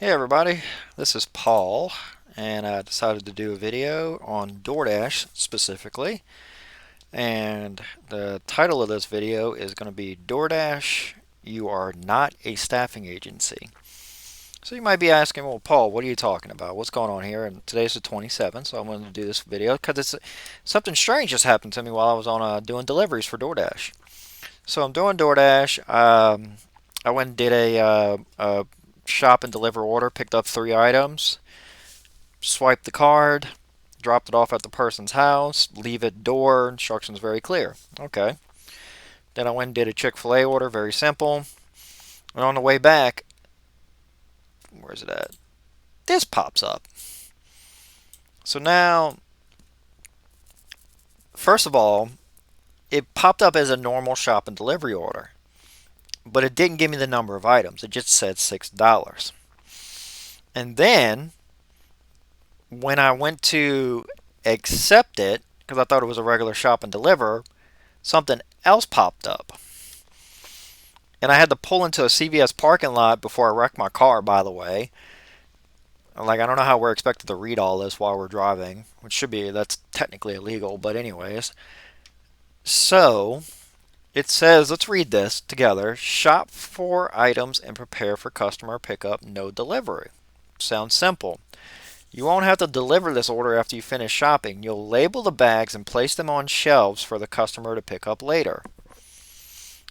Hey everybody, this is Paul, and I decided to do a video on Doordash specifically. And the title of this video is going to be Doordash, You Are Not a Staffing Agency. So you might be asking, well, Paul, what are you talking about? What's going on here? And today's the 27th, so I wanted to do this video because something strange just happened to me while I was on doing deliveries for Doordash. So I'm doing Doordash. I went and did a shop and deliver order, picked up 3 items, swiped the card, dropped it off at the person's house, leave it door, instructions very clear. Okay. Then I went and did a Chick-fil-A order, very simple. And on the way back, where is it at? This pops up. So now, first of all, it popped up as a normal shop and delivery order, but it didn't give me the number of items. It just said $6. And then when I went to accept it, because I thought it was a regular shop and deliver, something else popped up. And I had to pull into a CVS parking lot before I wrecked my car, by the way. Like, I don't know how we're expected to read all this while we're driving, which should be, that's technically illegal, but anyways. So, it says, let's read this together. Shop for items and prepare for customer pickup, no delivery. Sounds simple. You won't have to deliver this order after you finish shopping. You'll label the bags and place them on shelves for the customer to pick up later.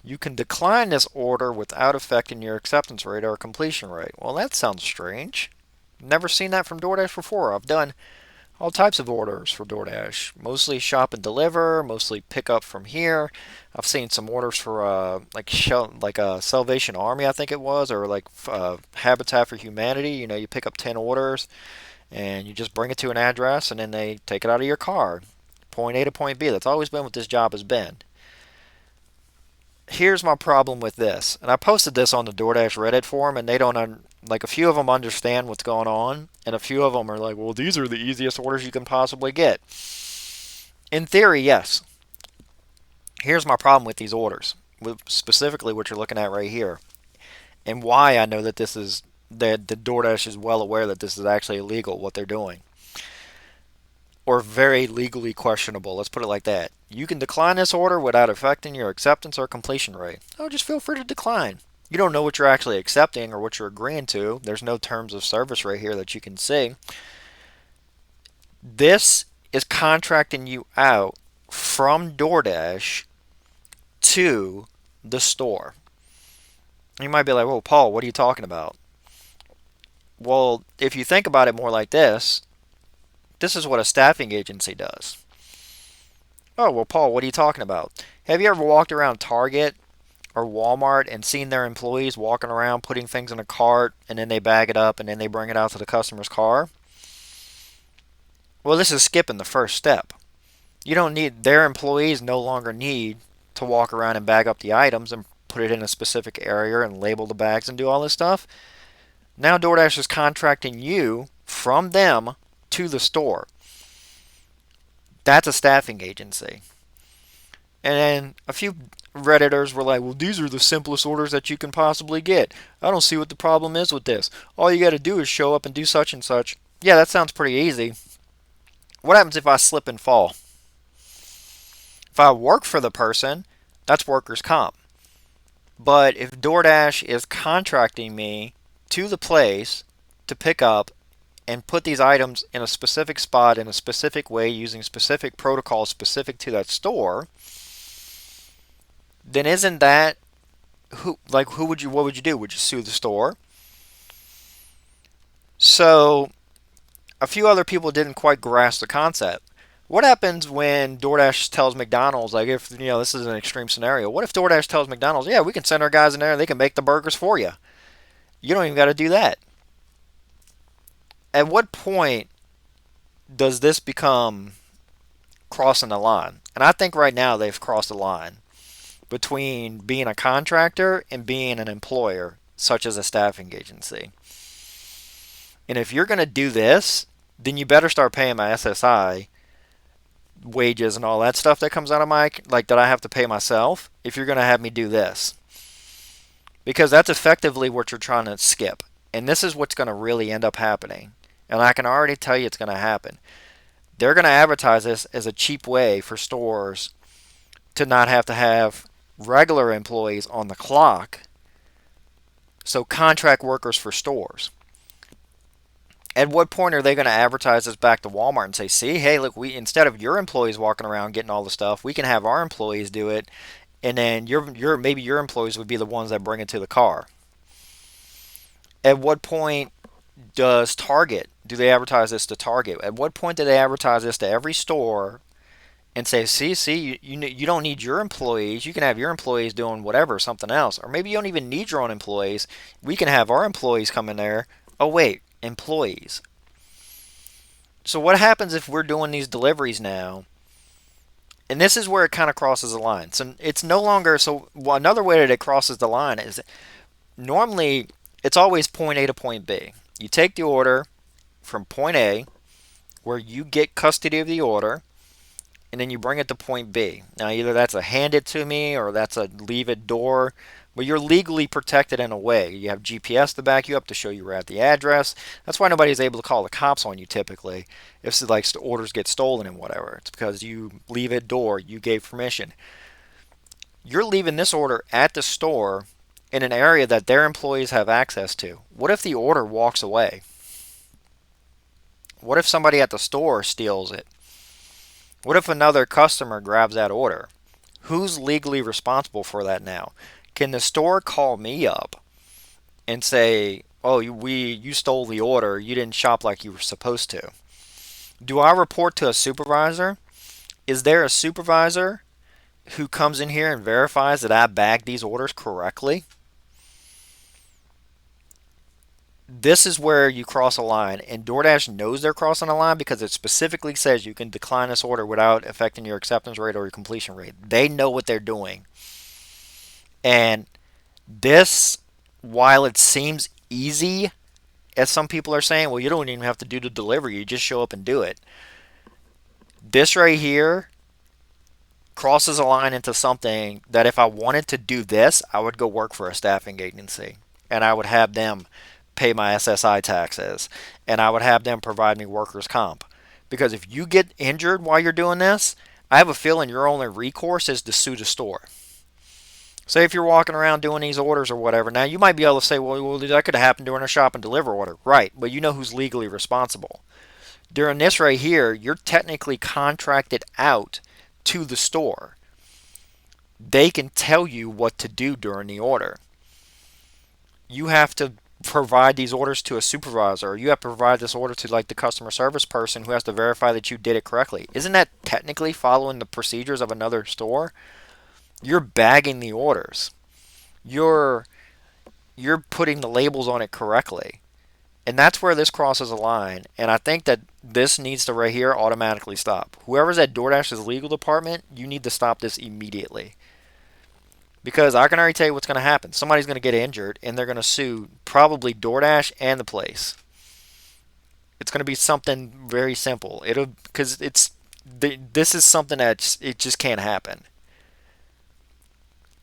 You can decline this order without affecting your acceptance rate or completion rate. Well, that sounds strange. Never seen that from Doordash before. I've done all types of orders for Doordash. Mostly shop and deliver, mostly pick up from here. I've seen some orders for like a Salvation Army, I think it was, or like Habitat for Humanity. You know, you pick up 10 orders and you just bring it to an address and then they take it out of your car. Point A to point B. That's always been what this job has been. Here's my problem with this. And I posted this on the DoorDash Reddit forum and they don't, like a few of them understand what's going on and a few of them are like, well, these are the easiest orders you can possibly get. In theory, yes. Here's my problem with these orders, specifically what you're looking at right here, and why I know that this is that the DoorDash is well aware that this is actually illegal, what they're doing, or very legally questionable. Let's put it like that. You can decline this order without affecting your acceptance or completion rate. Oh, just feel free to decline. You don't know what you're actually accepting or what you're agreeing to. There's no terms of service right here that you can see. This is contracting you out from DoorDash to the store. You might be like, well, Paul, what are you talking about? Well, if you think about it more like this, this is what a staffing agency does. Oh, well, Paul, what are you talking about? Have you ever walked around Target or Walmart and seen their employees walking around putting things in a cart and then they bag it up and then they bring it out to the customer's car? Well, this is skipping the first step. You don't need, their employees no longer need to walk around and bag up the items and put it in a specific area and label the bags and do all this stuff. Now DoorDash is contracting you from them to the store. That's a staffing agency. And then a few Redditors were like, well, these are the simplest orders that you can possibly get. I don't see what the problem is with this. All you got to do is show up and do such and such. Yeah, that sounds pretty easy. What happens if I slip and fall? If I work for the person, that's workers' comp. But if DoorDash is contracting me to the place to pick up and put these items in a specific spot in a specific way using specific protocols specific to that store, then isn't that what would you do? Would you sue the store? So a few other people didn't quite grasp the concept. What happens when DoorDash tells McDonald's, like, if this is an extreme scenario, what if DoorDash tells McDonald's, yeah, we can send our guys in there and they can make the burgers for you? You don't even got to do that. At what point does this become crossing the line? And I think right now they've crossed the line between being a contractor and being an employer, such as a staffing agency. And if you're going to do this, then you better start paying my SSI wages and all that stuff that comes out of my, like, that I have to pay myself, if you're going to have me do this. Because that's effectively what you're trying to skip. And this is what's going to really end up happening. And I can already tell you it's going to happen. They're going to advertise this as a cheap way for stores to not have to have regular employees on the clock. So contract workers for stores. At what point are they going to advertise this back to Walmart and say, see, hey, look, we instead of your employees walking around getting all the stuff, we can have our employees do it, and then maybe your employees would be the ones that bring it to the car. At what point does Target, do they advertise this to Target? At what point do they advertise this to every store and say, see, you don't need your employees. You can have your employees doing whatever, something else. Or maybe you don't even need your own employees. We can have our employees come in there. Oh, wait, employees. So what happens if we're doing these deliveries now? And this is where it kind of crosses the line. So it's no longer, another way that it crosses the line is normally it's always point A to point B. You take the order from point A, where you get custody of the order, and then you bring it to point B. Now, either that's a hand it to me or that's a leave it door, but you're legally protected in a way. You have GPS to back you up to show you were at the address. That's why nobody's able to call the cops on you typically if like orders get stolen and whatever. It's because you leave it door, you gave permission. You're leaving this order at the store in an area that their employees have access to. What if the order walks away? What if somebody at the store steals it? What if another customer grabs that order? Who's legally responsible for that now? Can the store call me up and say, oh, you stole the order, you didn't shop like you were supposed to? Do I report to a supervisor? Is there a supervisor who comes in here and verifies that I bagged these orders correctly? This is where you cross a line, and DoorDash knows they're crossing a line because it specifically says you can decline this order without affecting your acceptance rate or your completion rate. They know what they're doing. And this, while it seems easy, as some people are saying, well, you don't even have to do the delivery, you just show up and do it. This right here crosses a line into something that if I wanted to do this, I would go work for a staffing agency, and I would have them pay my SSI taxes, and I would have them provide me workers' comp. Because if you get injured while you're doing this, I have a feeling your only recourse is to sue the store. Say if you're walking around doing these orders or whatever, now you might be able to say, well, that could have happened during a shop and deliver order. Right, but you know who's legally responsible. During this right here, you're technically contracted out to the store. They can tell you what to do during the order. You have to provide these orders to a supervisor, or you have to provide this order to like the customer service person who has to verify that you did it correctly. Isn't that technically following the procedures of another store? You're bagging the orders. You're putting the labels on it correctly. And that's where this crosses a line. And I think that this needs to right here automatically stop. Whoever's at DoorDash's legal department, you need to stop this immediately. Because I can already tell you what's going to happen. Somebody's going to get injured, and they're going to sue probably DoorDash and the place. It's going to be something very simple. Because this is something that it just can't happen.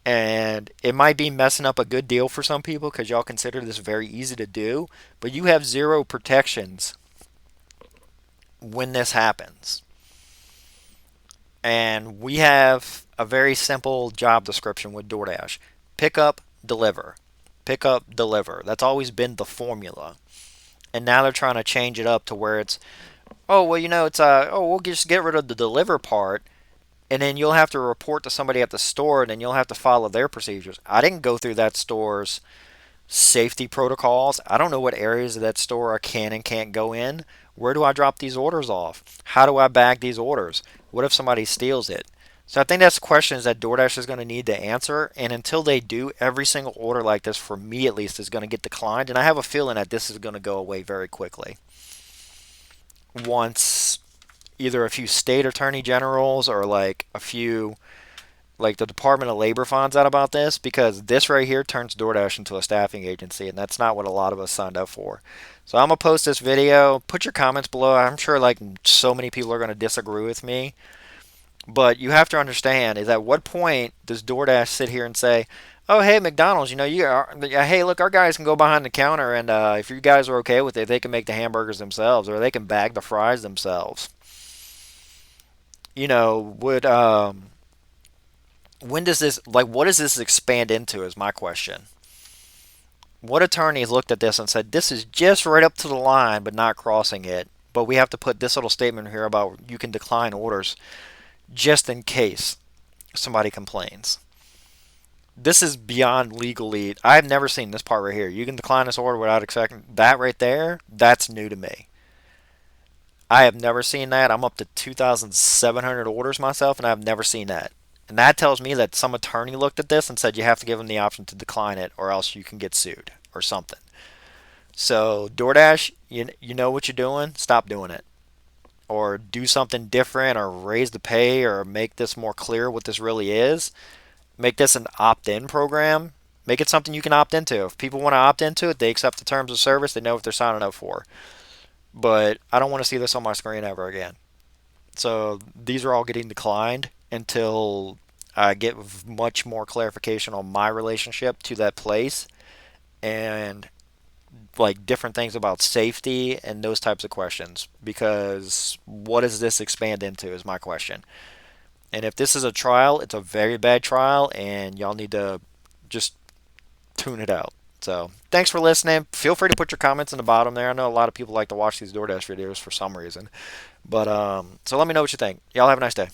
And it might be messing up a good deal for some people because y'all consider this very easy to do. But you have zero protections when this happens. And we have a very simple job description with DoorDash. Pick up, deliver. Pick up, deliver. That's always been the formula. And now they're trying to change it up to where it's, oh, well, we'll just get rid of the deliver part, and then you'll have to report to somebody at the store, and then you'll have to follow their procedures. I didn't go through that store's safety protocols. I don't know what areas of that store I can and can't go in. Where do I drop these orders off? How do I bag these orders? What if somebody steals it? So I think that's questions that DoorDash is going to need to answer. And until they do, every single order like this, for me at least, is going to get declined. And I have a feeling that this is going to go away very quickly. Once either a few state attorney generals or like a few, like the Department of Labor finds out about this, because this right here turns DoorDash into a staffing agency, and that's not what a lot of us signed up for. So I'm going to post this video. Put your comments below. I'm sure like so many people are going to disagree with me. But you have to understand is at what point does DoorDash sit here and say, oh, hey, McDonald's, hey, look, our guys can go behind the counter, and if you guys are okay with it, they can make the hamburgers themselves, or they can bag the fries themselves. Would when does this like what does this expand into? Is my question. What attorneys looked at this and said this is just right up to the line, but not crossing it? But we have to put this little statement here about you can decline orders just in case somebody complains. This is beyond legally. I've never seen this part right here. You can decline this order without accepting that right there. That's new to me. I have never seen that. I'm up to 2,700 orders myself, and I've never seen that. And that tells me that some attorney looked at this and said you have to give them the option to decline it, or else you can get sued or something. So DoorDash, you know what you're doing. Stop doing it, or do something different, or raise the pay, or make this more clear what this really is. Make this an opt-in program. Make it something you can opt into. If people want to opt into it, they accept the terms of service. They know what they're signing up for. But I don't want to see this on my screen ever again. So these are all getting declined until I get much more clarification on my relationship to that place and like different things about safety and those types of questions. Because what does this expand into is my question. And if this is a trial, it's a very bad trial, and y'all need to just tune it out. So, thanks for listening. Feel free to put your comments in the bottom there. I know a lot of people like to watch these DoorDash videos for some reason. But so let me know what you think. Y'all have a nice day.